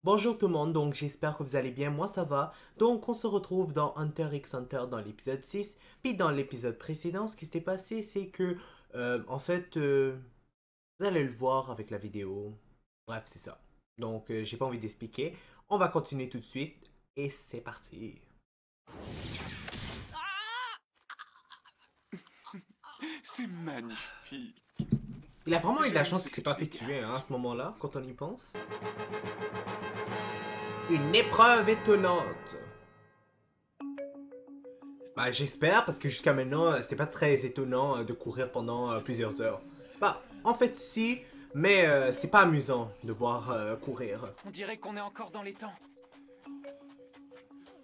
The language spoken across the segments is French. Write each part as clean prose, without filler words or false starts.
Bonjour tout le monde, donc j'espère que vous allez bien, moi ça va. Donc on se retrouve dans Hunter x Hunter dans l'épisode 6. Puis dans l'épisode précédent, ce qui s'était passé, c'est que, vous allez le voir avec la vidéo. Bref, c'est ça. Donc j'ai pas envie d'expliquer. On va continuer tout de suite. Et c'est parti. C'est magnifique. Il a vraiment eu de la J'aime chance ce qu'il s'est que pas tu fait dégages. tuer hein, à ce moment-là, quand on y pense. Une épreuve étonnante. Bah, j'espère, parce que jusqu'à maintenant, c'est pas très étonnant de courir pendant plusieurs heures. Bah, en fait, si, mais c'est pas amusant de voir courir. On dirait qu'on est encore dans les temps.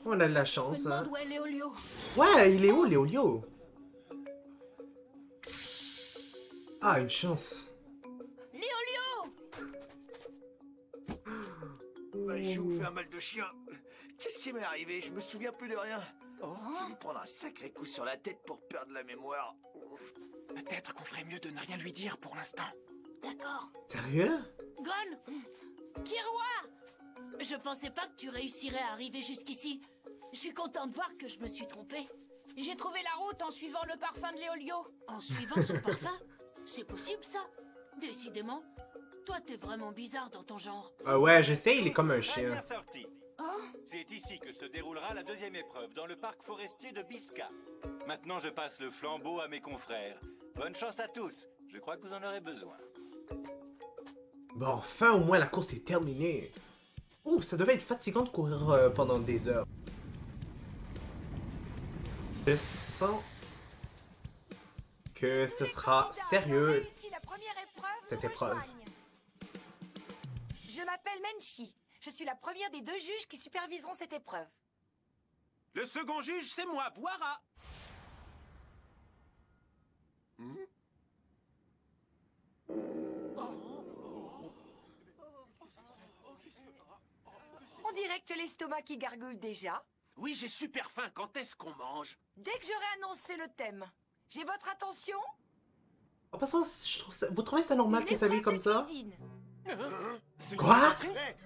On a de la Je chance, me demande hein. où est Léolio. Ouais, il est où, Léolio? Ah, une chance. Léolio! Je vous fais un mal de chien. Qu'est-ce qui m'est arrivé? Je me souviens plus de rien. Je vais me prendre un sacré coup sur la tête pour perdre la mémoire. Peut-être qu'on ferait mieux de ne rien lui dire pour l'instant. D'accord. Sérieux? Gon! Kiroa! Je pensais pas que tu réussirais à arriver jusqu'ici. Je suis contente de voir que je me suis trompée. J'ai trouvé la route en suivant le parfum de Léolio. En suivant ce parfum? C'est possible ça? Décidément. Toi, t'es vraiment bizarre dans ton genre. Ouais, je sais, il est comme un Très chien. bien sorti. C'est ici que se déroulera la deuxième épreuve, dans le parc forestier de Bisca. Maintenant, je passe le flambeau à mes confrères. Bonne chance à tous. Je crois que vous en aurez besoin. Bon, enfin, au moins, la course est terminée. Ouh, ça devait être fatigant de courir pendant des heures. Je sens que ce sera sérieux, cette épreuve. Je m'appelle Menchi. Je suis la première des deux juges qui superviseront cette épreuve. Le second juge, c'est moi, Boira. On dirait que tu as l'estomac qui gargouille déjà. Oui, j'ai super faim. Quand est-ce qu'on mange? Dès que j'aurai annoncé le thème, j'ai votre attention. En passant, je trouve ça... vous trouvez ça normal Une qu'il s'habille épreuve comme de ça? cuisine. Quoi?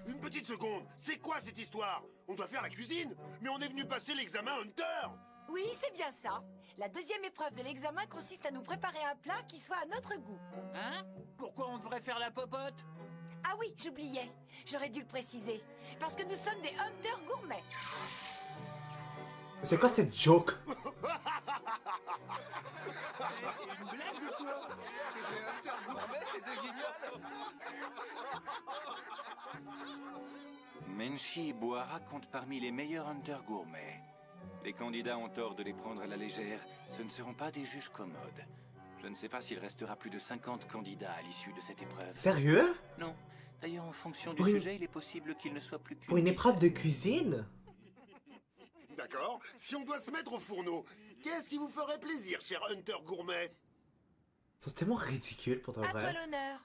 Une petite seconde, c'est quoi cette histoire? On doit faire la cuisine? Mais on est venu passer l'examen Hunter! Oui, c'est bien ça. La deuxième épreuve de l'examen consiste à nous préparer un plat qui soit à notre goût. Hein? Pourquoi on devrait faire la popote? Ah oui, j'oubliais. J'aurais dû le préciser. Parce que nous sommes des hunters gourmets. C'est quoi cette joke? C'est une blague ou quoi? C'est des hunters gourmets, c'est de guignols. Menchi et Boara comptent parmi les meilleurs hunters gourmets. Les candidats ont tort de les prendre à la légère. Ce ne seront pas des juges commodes. Je ne sais pas s'il restera plus de 50 candidats à l'issue de cette épreuve. Sérieux? Non. D'ailleurs, en fonction du Oui. sujet, il est possible qu'il ne soit plus qu'une Pour une épreuve de cuisine? D'accord, si on doit se mettre au fourneau, qu'est-ce qui vous ferait plaisir, cher Hunter gourmet? Ils sont tellement ridicules pour de À toi vrai. l'honneur.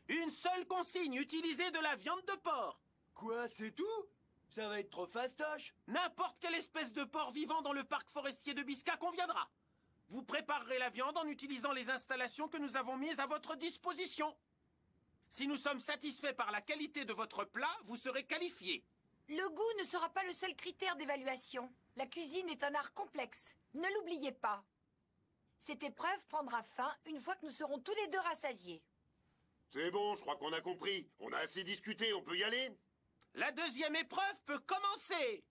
Une seule consigne, utiliser de la viande de porc. Quoi, c'est tout? Ça va être trop fastoche. N'importe quelle espèce de porc vivant dans le parc forestier de Bisca conviendra. Vous préparerez la viande en utilisant les installations que nous avons mises à votre disposition. Si nous sommes satisfaits par la qualité de votre plat, vous serez qualifié. Le goût ne sera pas le seul critère d'évaluation. La cuisine est un art complexe. Ne l'oubliez pas. Cette épreuve prendra fin une fois que nous serons tous les deux rassasiés. C'est bon, je crois qu'on a compris. On a assez discuté, on peut y aller? La deuxième épreuve peut commencer.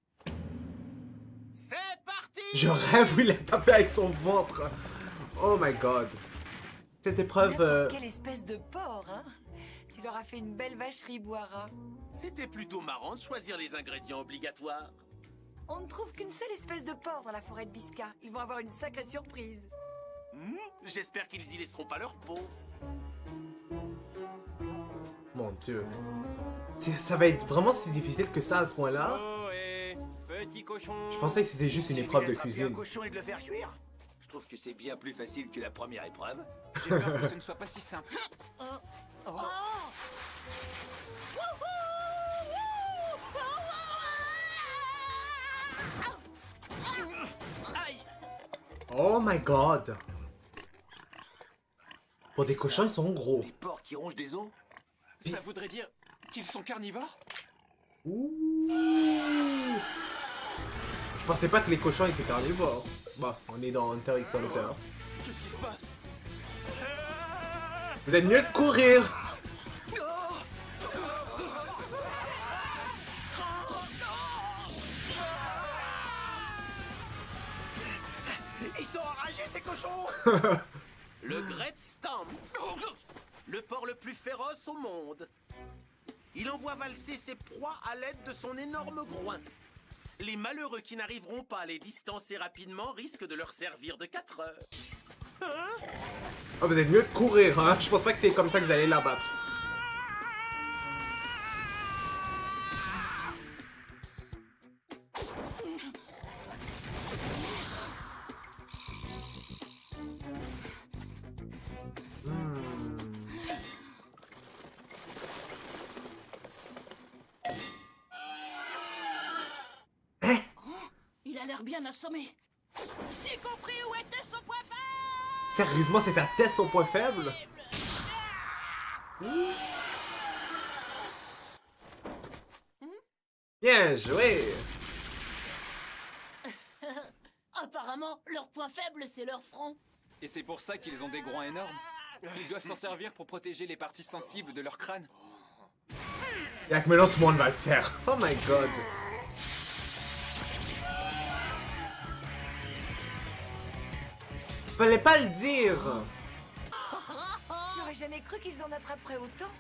C'est parti! Je rêve où il a tapé avec son ventre. Oh my god. Cette épreuve... N'importe quelle espèce de porc, hein? Tu leur as fait une belle vacherie, Boira. C'était plutôt marrant de choisir les ingrédients obligatoires. On ne trouve qu'une seule espèce de porc dans la forêt de Bisca. Ils vont avoir une sacrée surprise. J'espère qu'ils y laisseront pas leur peau. Mon dieu. Ça va être vraiment si difficile que ça à ce point-là. Oh, et petit cochon. Je pensais que c'était juste une épreuve de Attraper un cuisine. cochon et de le faire cuire? Je trouve que c'est bien plus facile que la première épreuve. J'ai peur que ce ne soit pas si simple. Aïe! Oh my god. Pour des cochons, ils sont gros. Des porcs qui rongent des os? Ça voudrait dire qu'ils sont carnivores? Ouh. Je pensais pas que les cochons étaient carnivores. Bah, on est dans Hunter x Hunter. Qu'est-ce qui se passe? Vous êtes mieux de courir. Ils sont enragés, ces cochons. Le Great Stamp, le porc le plus féroce au monde. Il envoie valser ses proies à l'aide de son énorme groin. Les malheureux qui n'arriveront pas à les distancer rapidement risquent de leur servir de 4 heures. Hein? Oh, vous êtes mieux de courir, hein. Je pense pas que c'est comme ça que vous allez l'abattre. Il a l'air bien assommé. J'ai compris où était son point faible. Sérieusement, c'est sa tête son point faible? Bien joué! Apparemment, leur point faible, c'est leur front. Et c'est pour ça qu'ils ont des groins énormes. Ils doivent s'en servir pour protéger les parties sensibles de leur crâne. Y'a que maintenant tout le monde va le faire. Oh my god. Fallait pas le dire. J'aurais jamais cru qu'ils en attraperaient autant.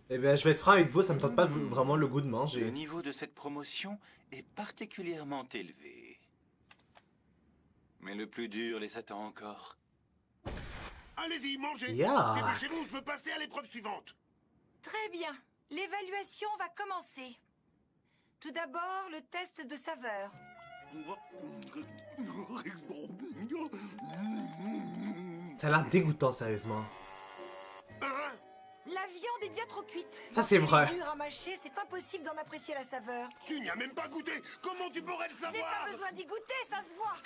Eh bien, je vais être franc avec vous, ça me tente pas vraiment le goût de Le manger. niveau de cette promotion est particulièrement élevé. Mais le plus dur les attend encore. Allez-y, mangez. Yeah. Dépêchez-vous, je veux passer à l'épreuve suivante. Très bien. L'évaluation va commencer. Tout d'abord, le test de saveur. Ça a l'air dégoûtant, sérieusement. Hein? La viande est bien trop cuite. Ça, c'est vrai. C'est dur à mâcher, c'est impossible d'en apprécier la saveur. Tu n'y as même pas goûté. Comment tu pourrais le Je n'ai savoir? pas besoin d'y goûter, ça se voit.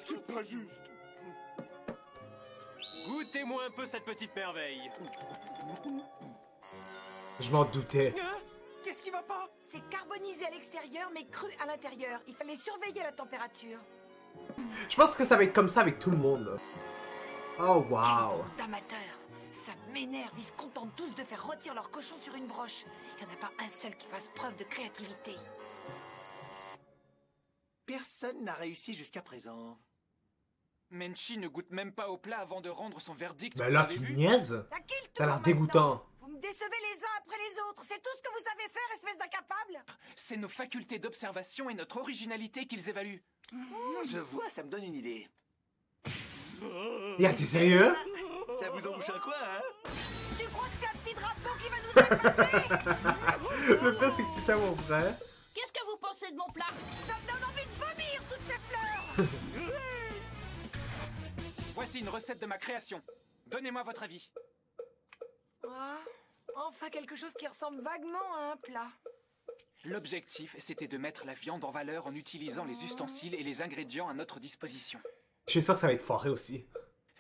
C'est pas juste. Goûtez-moi un peu cette petite merveille. Je m'en doutais. Hein? Qu'est-ce qui va pas? C'est carbonisé à l'extérieur, mais cru à l'intérieur. Il fallait surveiller la température. Je pense que ça va être comme ça avec tout le monde. Oh, wow. D'amateurs. Ça m'énerve, ils se contentent tous de faire rôtir leur cochon sur une broche. Il n'y en a pas un seul qui fasse preuve de créativité. Personne n'a réussi jusqu'à présent. Menchi ne goûte même pas au plat avant de rendre son verdict. Ben vous là, avez tu vu? niaises. À qui le Ça a l'air tour dégoûtant. maintenant? Vous me décevez les uns après les autres. C'est tout ce que vous savez faire, espèce d'incapable. C'est nos facultés d'observation et notre originalité qu'ils évaluent. Je vois, ça me donne une idée. Y'a, t'es sérieux? Ça vous embouche un coin, hein? Tu crois que c'est un petit drapeau qui va nous épater? Le pire, c'est que c'est tellement vrai. Qu'est-ce que vous pensez de mon plat? Ça me donne envie de vomir toutes ces fleurs. Voici une recette de ma création. Donnez-moi votre avis. Ah, enfin quelque chose qui ressemble vaguement à un plat. L'objectif, c'était de mettre la viande en valeur en utilisant les ustensiles et les ingrédients à notre disposition. Je suis sûr que ça va être foiré aussi.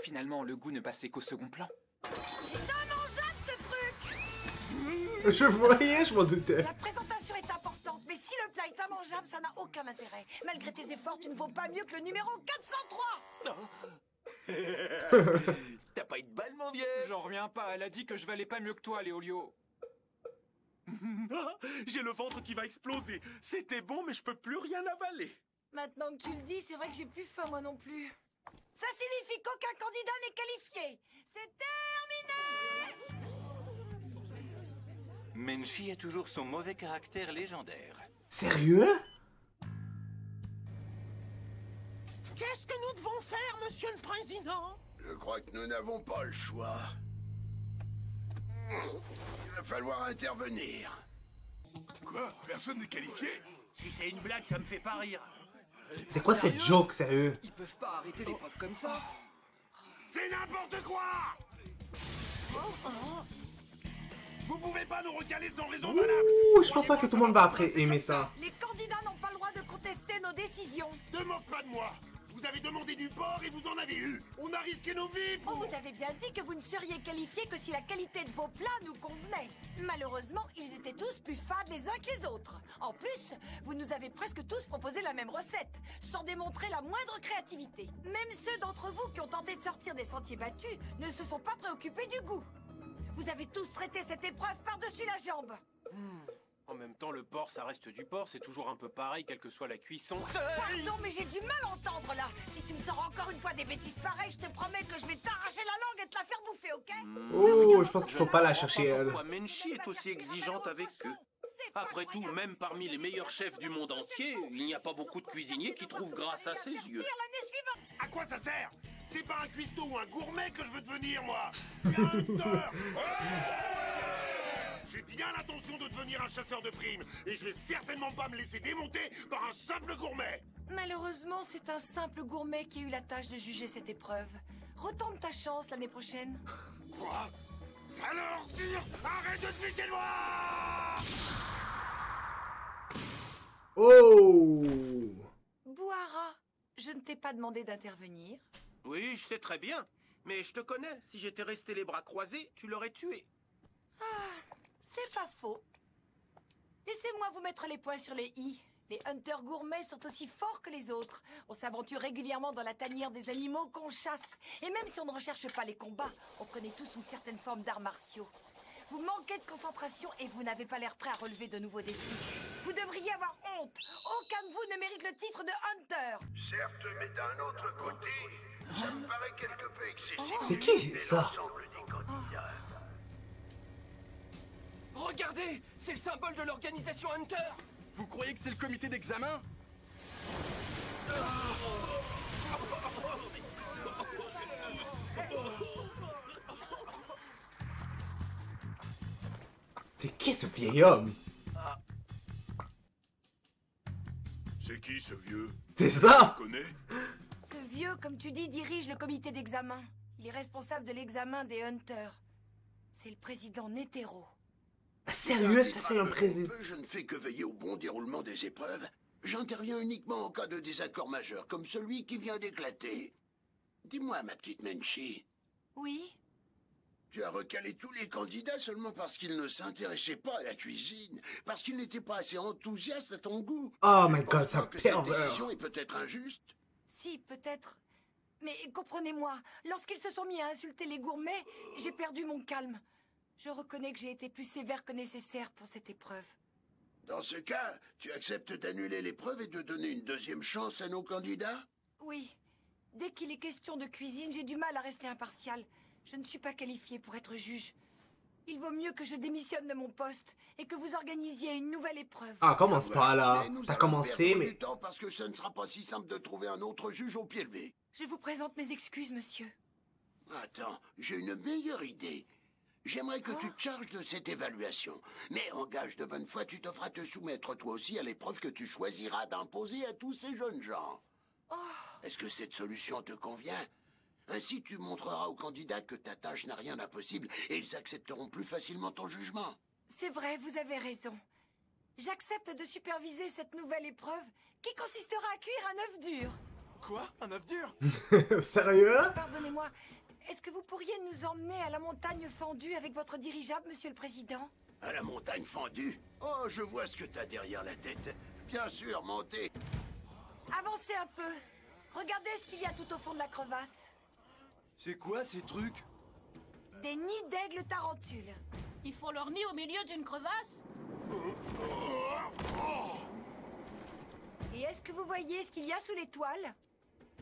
Finalement, le goût ne passait qu'au second plan. C'est immangeable ce truc. Je voyais, je m'en doutais. La présentation est importante, mais si le plat est immangeable, ça n'a aucun intérêt. Malgré tes efforts, tu ne vaux pas mieux que le numéro 403. T'as pas eu de balle, mon vieux? J'en reviens pas, elle a dit que je valais pas mieux que toi, Léolio. J'ai le ventre qui va exploser. C'était bon, mais je peux plus rien avaler. Maintenant que tu le dis, c'est vrai que j'ai plus faim moi non plus. Ça signifie qu'aucun candidat n'est qualifié. C'est terminé. Menchi a toujours son mauvais caractère légendaire. Sérieux? Qu'est-ce que nous devons faire, monsieur le président? Je crois que nous n'avons pas le choix. Il va falloir intervenir. Quoi? Personne n'est qualifié? Si c'est une blague, ça me fait pas rire. C'est quoi cette joke, sérieux? Ils peuvent pas arrêter l'épreuve comme ça. C'est n'importe quoi! Vous pouvez pas nous recaler sans raison valable! Ouh, je pense pas que tout le monde va après aimer ça. Les candidats n'ont pas le droit de contester nos décisions. Ne moque pas de moi! Vous avez demandé du porc et vous en avez eu. On a risqué nos vies On pour... vous avait bien dit que vous ne seriez qualifiés que si la qualité de vos plats nous convenait. Malheureusement, ils étaient tous plus fades les uns que les autres. En plus, vous nous avez presque tous proposé la même recette, sans démontrer la moindre créativité. Même ceux d'entre vous qui ont tenté de sortir des sentiers battus ne se sont pas préoccupés du goût. Vous avez tous traité cette épreuve par-dessus la jambe. En même temps, le porc, ça reste du porc, c'est toujours un peu pareil, quelle que soit la cuisson. Pardon, mais j'ai du mal à entendre là. Si tu me sors encore une fois des bêtises pareilles, je te promets que je vais t'arracher la langue et te la faire bouffer, ok? Oh, je pense qu'il faut pas la chercher, elle. Pourquoi Menchi est aussi exigeante avec eux? Après tout, même parmi les meilleurs chefs du monde entier, il n'y a pas beaucoup de cuisiniers qui trouvent grâce à ses yeux. L'année suivante. À quoi ça sert? C'est pas un cuistot ou un gourmet que je veux devenir, moi. C'est un hunter. J'ai bien l'intention de devenir un chasseur de primes, et je vais certainement pas me laisser démonter par un simple gourmet. Malheureusement, c'est un simple gourmet qui a eu la tâche de juger cette épreuve. Retente ta chance l'année prochaine. Quoi? Alors, dire, arrête de te ficher de moi! Oh! Bouhara, je ne t'ai pas demandé d'intervenir. Oui, je sais très bien. Mais je te connais. Si j'étais resté les bras croisés, tu l'aurais tué. C'est pas faux. Laissez-moi vous mettre les points sur les i. Les hunters gourmets sont aussi forts que les autres. On s'aventure régulièrement dans la tanière des animaux qu'on chasse. Et même si on ne recherche pas les combats, on connaît tous une certaine forme d'arts martiaux. Vous manquez de concentration et vous n'avez pas l'air prêt à relever de nouveaux défis. Vous devriez avoir honte. Aucun de vous ne mérite le titre de hunter. Certes, mais d'un autre côté, ça me paraît quelque peu excessif. C'est qui, ça? L'ensemble des candidats. Regardez, c'est le symbole de l'organisation Hunter. Vous croyez que c'est le comité d'examen? C'est qui ce vieil homme? C'est qui ce vieux? C'est ça? Tu connais? Ce vieux, comme tu dis, dirige le comité d'examen. Il est responsable de l'examen des hunters. C'est le président Netero. Ah, sérieux, ça c'est un président. Je ne fais que veiller au bon déroulement des épreuves. J'interviens uniquement en cas de désaccord majeur, comme celui qui vient d'éclater. Dis-moi, ma petite Menchi, Oui? tu as recalé tous les candidats seulement parce qu'ils ne s'intéressaient pas à la cuisine, parce qu'ils n'étaient pas assez enthousiastes à ton goût. Oh Tu my penses god, pas ça que cette pervers. décision est peut-être injuste? Si, peut-être. Mais comprenez-moi, lorsqu'ils se sont mis à insulter les gourmets, j'ai perdu mon calme. Je reconnais que j'ai été plus sévère que nécessaire pour cette épreuve. Dans ce cas, tu acceptes d'annuler l'épreuve et de donner une deuxième chance à nos candidats? Oui. Dès qu'il est question de cuisine, j'ai du mal à rester impartial. Je ne suis pas qualifiée pour être juge. Il vaut mieux que je démissionne de mon poste et que vous organisiez une nouvelle épreuve. Ah, commence pas là. Mais nous Ça a allons commencé, perdre mais... du temps parce que ce ne sera pas si simple de trouver un autre juge au pied levé. Je vous présente mes excuses, monsieur. Attends, j'ai une meilleure idée. J'aimerais que tu te charges de cette évaluation. Mais en gage de bonne foi, tu devras te soumettre toi aussi à l'épreuve que tu choisiras d'imposer à tous ces jeunes gens. Est-ce que cette solution te convient? Ainsi, tu montreras aux candidats que ta tâche n'a rien d'impossible et ils accepteront plus facilement ton jugement. C'est vrai, vous avez raison. J'accepte de superviser cette nouvelle épreuve qui consistera à cuire un œuf dur. Quoi? Un œuf dur? Sérieux? Pardonnez-moi, est-ce que vous pourriez nous emmener à la montagne fendue avec votre dirigeable, monsieur le président? À la montagne fendue? Oh, je vois ce que t'as derrière la tête. Bien sûr, montez. Avancez un peu. Regardez ce qu'il y a tout au fond de la crevasse. C'est quoi ces trucs? Des nids d'aigles tarentules. Ils font leur nid au milieu d'une crevasse? Et est-ce que vous voyez ce qu'il y a sous les toiles?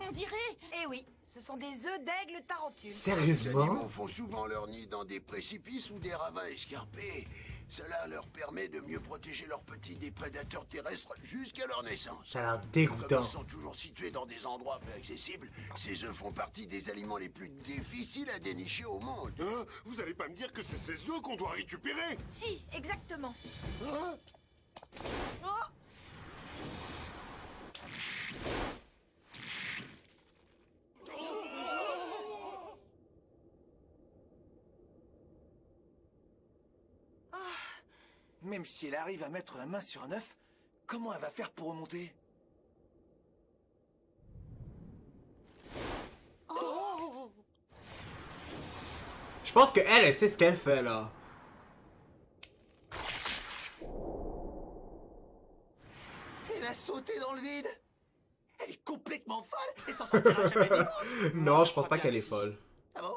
On dirait... Eh oui, ce sont des œufs d'aigle tarentules. Les Sérieusement? animaux font souvent leur nid dans des précipices ou des ravins escarpés. Cela leur permet de mieux protéger leurs petits des prédateurs terrestres jusqu'à leur naissance. Ça a l'air Comme dégoûtant. ils sont toujours situés dans des endroits peu accessibles, ces œufs font partie des aliments les plus difficiles à dénicher au monde. Hein? Vous allez pas me dire que c'est ces œufs qu'on doit récupérer? Si, exactement. Hein? Oh! Même si elle arrive à mettre la main sur un œuf, comment elle va faire pour remonter? Je pense qu'elle, elle sait ce qu'elle fait, là. Elle a sauté dans le vide. Elle est complètement folle et s'en sortira jamais vivante. Non, je pense pas qu'elle est folle. Ah bon?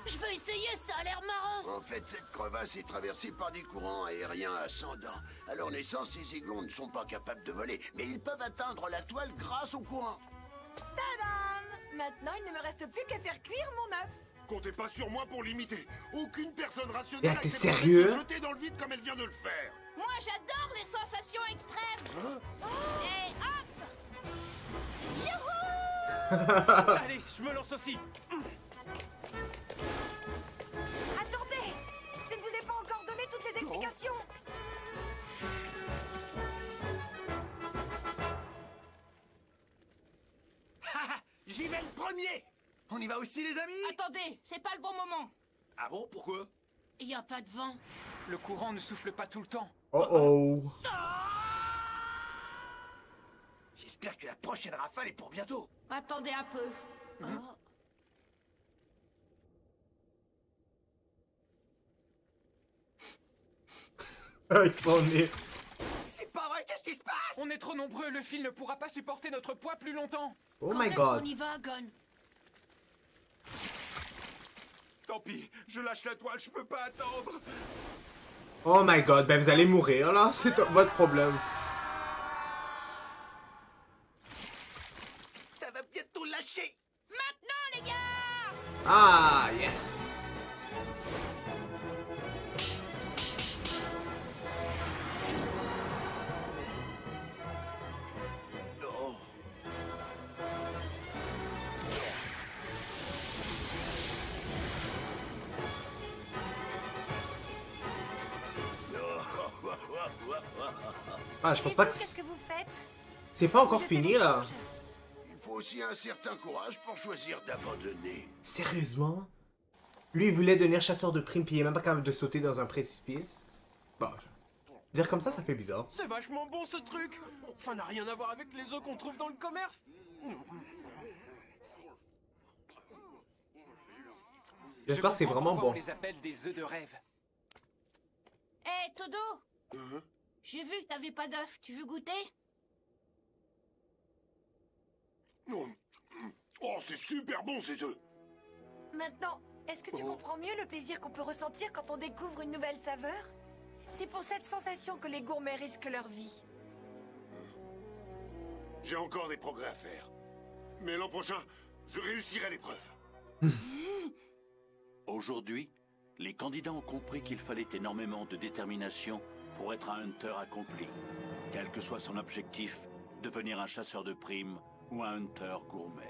Je veux essayer, ça a l'air marrant. En fait, cette crevasse est traversée par des courants aériens ascendants. À leur naissance, ces aiglons ne sont pas capables de voler, mais ils peuvent atteindre la toile grâce au courant. Tadam! Maintenant, il ne me reste plus qu'à faire cuire mon œuf. Comptez pas sur moi pour l'imiter. Aucune personne Mais rationnelle t'es accepterait sérieux? de se jeter dans le vide comme elle vient de le faire. Moi, j'adore les sensations extrêmes. Et hop! Allez, je me lance aussi. Attendez! Je ne vous ai pas encore donné toutes les explications. J'y vais le premier. On y va aussi, les amis? Attendez, c'est pas le bon moment. Ah bon, pourquoi? Il y a pas de vent. Le courant ne souffle pas tout le temps. Oh oh. J'espère que la prochaine rafale est pour bientôt. Attendez un peu. Avec son nez. C'est pas vrai, qu'est-ce qui se passe? On est trop nombreux, le fil ne pourra pas supporter notre poids plus longtemps. Oh Quand my est-ce god. qu'on y va, Gon? Tant pis, je lâche la toile, je peux pas attendre. Oh my god, ben vous allez mourir là, c'est votre problème. Ça va bientôt lâcher. Maintenant, les gars! Ah, yes. Oh. Ah, je pense Et pas vous, que qu'est-ce que vous faites? c'est pas encore Jetez fini là. l'éponge. Il faut aussi un certain courage pour choisir d'abandonner. Sérieusement? Lui, il voulait devenir chasseur de primes, puis il est même pas capable de sauter dans un précipice. Bon, dire comme ça fait bizarre. C'est vachement bon ce truc. Ça n'a rien à voir avec les œufs qu'on trouve dans le commerce. J'espère que c'est Je comprends vraiment pourquoi bon. On les appelle des œufs de rêve. Hé, Todo! J'ai vu que t'avais pas d'œuf. Tu veux goûter? Oh, c'est super bon ces œufs. Maintenant, est-ce que tu comprends mieux le plaisir qu'on peut ressentir quand on découvre une nouvelle saveur? C'est pour cette sensation que les gourmets risquent leur vie. J'ai encore des progrès à faire. Mais l'an prochain, je réussirai l'épreuve. Aujourd'hui, les candidats ont compris qu'il fallait énormément de détermination pour être un hunter accompli. Quel que soit son objectif, devenir un chasseur de primes ou un hunter gourmet.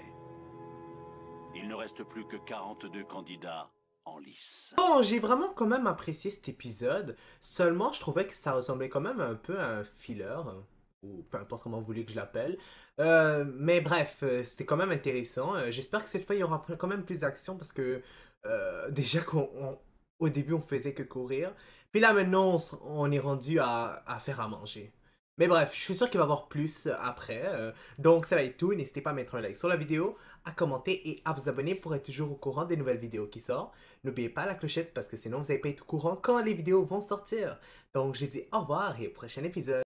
Il ne reste plus que 42 candidats en lice. Bon, j'ai vraiment quand même apprécié cet épisode. Seulement, je trouvais que ça ressemblait quand même un peu à un filler. Ou peu importe comment vous voulez que je l'appelle. Mais bref, c'était quand même intéressant. J'espère que cette fois, il y aura quand même plus d'action parce que déjà qu'au début, on faisait que courir. Puis là, maintenant, on est rendu à faire à manger. Mais bref, je suis sûr qu'il va y avoir plus après. Donc, ça va être tout. N'hésitez pas à mettre un like sur la vidéo, à commenter et à vous abonner pour être toujours au courant des nouvelles vidéos qui sortent. N'oubliez pas la clochette parce que sinon, vous n'allez pas être au courant quand les vidéos vont sortir. Donc, je dis au revoir et au prochain épisode.